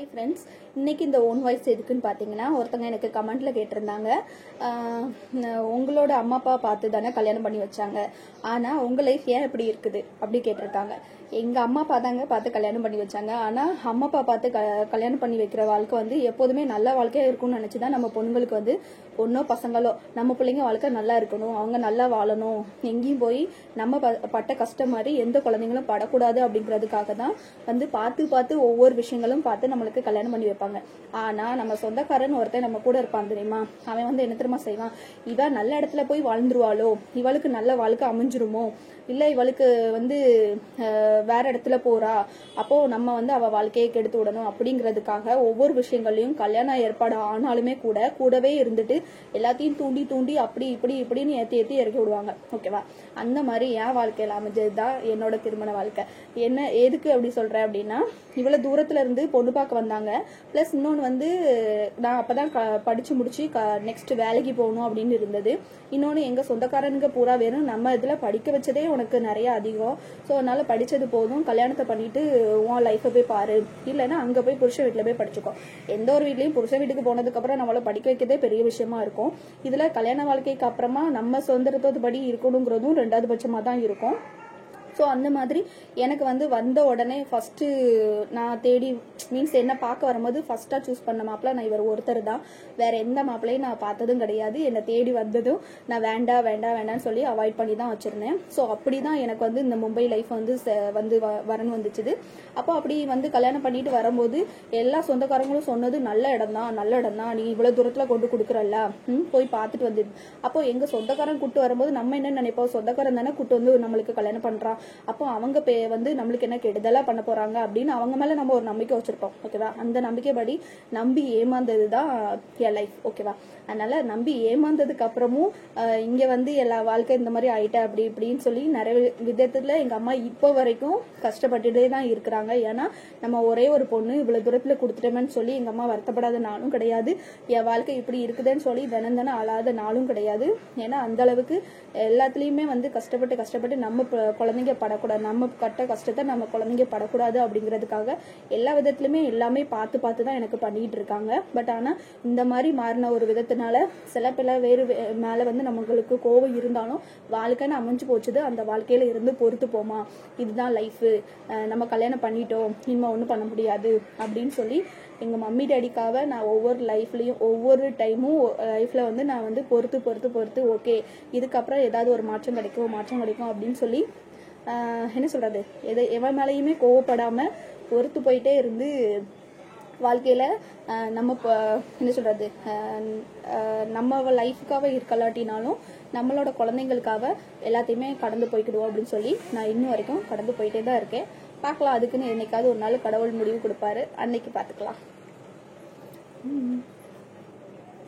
Hi friends, இன்னைக்கு இந்த own voice எதுக்குன்னு பார்த்தீங்கன்னா, ஒருத்தங்க எனக்கு கமெண்ட்ல கேட்டிருந்தாங்க, உங்களோட அம்மா அப்பா பார்த்து தானே கல்யாணம் பண்ணி வச்சாங்க, ஆனால் உங்கள் லைஃப் ஏன் இப்படி இருக்குது அப்படி கேட்டிருக்காங்க. எங்கள் அம்மா அப்பா தாங்க பார்த்து கல்யாணம் பண்ணி வச்சாங்க. ஆனால் அம்மா அப்பா பார்த்து கல்யாணம் பண்ணி வைக்கிற வாழ்க்கை வந்து எப்போதுமே நல்ல வாழ்க்கையாக இருக்கும்னு நினச்சி தான் நம்ம பொண்ணுங்களுக்கு வந்து பொண்ணோ பசங்களோ நம்ம பிள்ளைங்க வாழ்க்கை நல்லா இருக்கணும், அவங்க நல்லா வாழணும், எங்கேயும் போய் நம்ம பட்ட கஷ்டம் மாதிரி எந்த குழந்தைங்களும் படக்கூடாது அப்படிங்கிறதுக்காக தான் வந்து பார்த்து பார்த்து ஒவ்வொரு விஷயங்களும் பார்த்து நம்மளுக்கு கல்யாணம் பண்ணி வைப்பாங்க. ஆனா நம்ம சொந்தக்காரன் ஒருத்தன் நம்ம கூட இருப்பான் தெரியுமா, அவன் வந்து என்ன தெரியுமா செய்வான், இவ நல்ல இடத்துல போய் வாழ்ந்துருவாளோ, இவளுக்கு நல்ல வாழ்க்கை அமைஞ்சிருமோ, இல்ல இவளுக்கு வந்து வேற இடத்துல போறா, அப்போ நம்ம வந்து அவ வாழ்க்கையை கெடுத்து விடணும் அப்படிங்கிறதுக்காக ஒவ்வொரு விஷயங்களையும் கல்யாணம் ஏற்பாடு ஆனாலுமே கூடவே இருந்துட்டு எல்லாத்தையும் தூண்டி தூண்டி அப்படி இப்படி இப்படின்னு ஏத்தி இறக்கி விடுவாங்க. ஓகேவா, அந்த மாதிரி என் வாழ்க்கையில அமைஞ்சதுதான் என்னோட திருமண வாழ்க்கை. என்ன எதுக்கு அப்படி சொல்றேன் அப்படின்னா, இவ்வளவு தூரத்துல இருந்து பொண்ணு பார்க்க வந்தாங்க, பிளஸ் இன்னொன்னு வந்து நான் அப்பதான் படிச்சு முடிச்சு நெக்ஸ்ட் வேலைக்கு போகணும் அப்படின்னு இருந்தது. இன்னொன்னு எங்க சொந்தக்காரனுங்க பூரா வேணும், நம்ம இதுல படிக்க வச்சதே உனக்கு நிறைய அதிகம், ஸோ அதனால படிச்சது போதும், கல்யாணத்தை பண்ணிட்டு உன் லைஃபை போய் பாரு, இல்லைன்னா அங்க போய் புருஷ வீட்டுல போய் படிச்சுக்கோ. எந்த ஒரு வீட்லயும் புருஷ வீட்டுக்கு போனதுக்கு அப்புறம் நம்மள படிக்க வைக்கிறதே பெரிய விஷயமா இருக்கும். இதுல கல்யாண வாழ்க்கைக்கு அப்புறமா நம்ம சுதந்திரத்தோடு படி இருக்கணுங்கிறதும் ரெண்டாவது பட்சமா தான் இருக்கும். ஸோ அந்த மாதிரி எனக்கு வந்து வந்த உடனே ஃபர்ஸ்ட் நான் தேடி மீன்ஸ் என்ன பார்க்க வரும்போது ஃபர்ஸ்டா சூஸ் பண்ண மாப்பிள்ள நான் இவர் ஒருத்தர் தான், வேற எந்த மாப்பிள்ளையும் நான் பார்த்ததும் கிடையாது. என்னை தேடி வந்ததும் நான் வேண்டாம்னு சொல்லி அவாய்ட் பண்ணி தான் வச்சிருந்தேன். ஸோ அப்படிதான் எனக்கு வந்து இந்த மும்பை லைஃப் வந்து வரன்னு வந்துச்சுது. அப்போ அப்படி வந்து கல்யாணம் பண்ணிட்டு வரும்போது எல்லா சொந்தக்காரங்களும் சொன்னது நல்ல இடம் தான், நீ இவ்வளவு தூரத்துல கொண்டு கொடுக்குறல்ல, போய் பார்த்துட்டு வந்து. அப்போ எங்க சொந்தக்காரன் கூட்டு வரும்போது நம்ம என்ன நினைப்போம், சொந்தக்காரன் தானே கூட்டு வந்து நம்மளுக்கு கல்யாணம் பண்றான், அப்போ அவங்க வந்து நம்மளுக்கு என்ன கெடுதலா பண்ண போறாங்க அப்படின்னு அவங்க மேல நம்ம ஒரு நம்பிக்கை வச்சிருப்போம். ஓகேவா, அந்த நம்பிக்கைப்படி நம்பி ஏமாந்ததுதான் என் லைஃப். ஓகேவா, அதனால நம்பி ஏமாந்ததுக்கு அப்புறமும் இங்க வந்து எல்லா வாழ்க்கை இந்த மாதிரி ஆயிட்டா அப்படி இப்படின்னு சொல்லி நிறைய விதத்துல எங்க அம்மா இப்போ வரைக்கும் கஷ்டப்பட்டுட்டே தான் இருக்கிறாங்க. ஏன்னா நம்ம ஒரே ஒரு பொண்ணு இவ்வளவு தூரத்துல கொடுத்துட்டோமேன்னு சொல்லி எங்க அம்மா வருத்தப்படாத நாளும் கிடையாது, என் வாழ்க்கை இப்படி இருக்குதுன்னு சொல்லி தினம் அழாத நாளும் கிடையாது. ஏன்னா அந்த அளவுக்கு எல்லாத்துலயுமே வந்து கஷ்டப்பட்டு நம்ம குழந்தைங்க படக்கூடாது, நம்ம கட்ட கஷ்டத்தை நம்ம குழந்தைங்க படக்கூடாது அப்படிங்கிறதுக்காக எல்லா விதத்திலுமே எல்லாமே பார்த்து தான் எனக்கு பண்ணிட்டு இருக்காங்க. பட் ஆனா இந்த மாதிரி மாறின ஒரு விதத்தினால சில பல வேறு மேல வந்து நம்மளுக்கு கோவம் இருந்தாலும் வாழ்க்கைன்னு அமைஞ்சு போச்சுது. அந்த வாழ்க்கையில இருந்து பொறுத்து போமா, இதுதான் லைஃப், நம்ம கல்யாணம் பண்ணிட்டோம், இனிமே ஒன்றும் பண்ண முடியாது அப்படின்னு சொல்லி எங்க மம்மி டேடிக்காக நான் ஒவ்வொரு லைஃப்லயும் ஒவ்வொரு டைமும் லைஃப்ல வந்து நான் வந்து பொறுத்து ஓகே இதுக்கப்புறம் ஏதாவது ஒரு மாற்றம் கிடைக்கும் அப்படின்னு சொல்லி என்ன சொல்றது, எவன் மேலேயுமே கோவப்படாம பொறுத்து போயிட்டே இருந்து வாழ்க்கையில நம்ம என்ன சொல்றது, நம்ம லைஃபுக்காக இருக்கலாட்டினாலும் நம்மளோட குழந்தைங்களுக்காக எல்லாத்தையுமே கடந்து போய்க்கிடுவோம் அப்படின்னு சொல்லி நான் இன்னும் வரைக்கும் கடந்து போயிட்டே தான் இருக்கேன். பார்க்கலாம், அதுக்குன்னு என்னைக்காவது ஒரு நாள் கடவுள் முடிவு கொடுப்பாரு, அன்னைக்கு பார்த்துக்கலாம்.